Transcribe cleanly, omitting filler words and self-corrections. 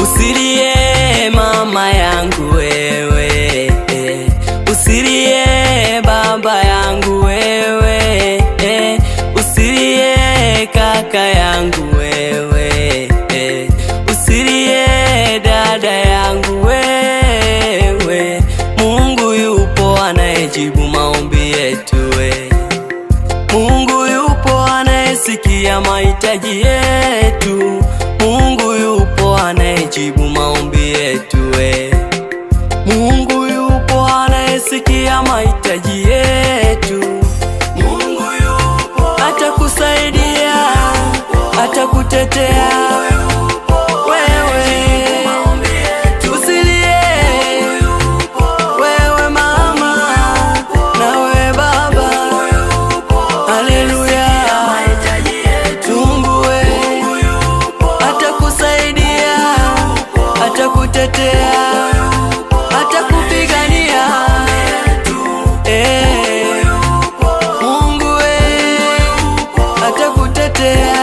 Usilie mama yangu wewe, usilie baba yangu wewe, usilie kaka yangu wewe, usilie dada yangu wewe. Mungu yupo anayejibu maombi yetu we. Mungu yupo anayesikia mahitaji yetu. Mungu yupo anayejibu maombi yetu we. Mungu yupo anayesikia mahitaji yetu. Mungu yupo atakusaidia, atakutetea wewe. Usilie wewe mama na wewe baba. Haleluya. Mungu we atakusaidia, atakutetea, atakupigania. Mungu we atakutetea.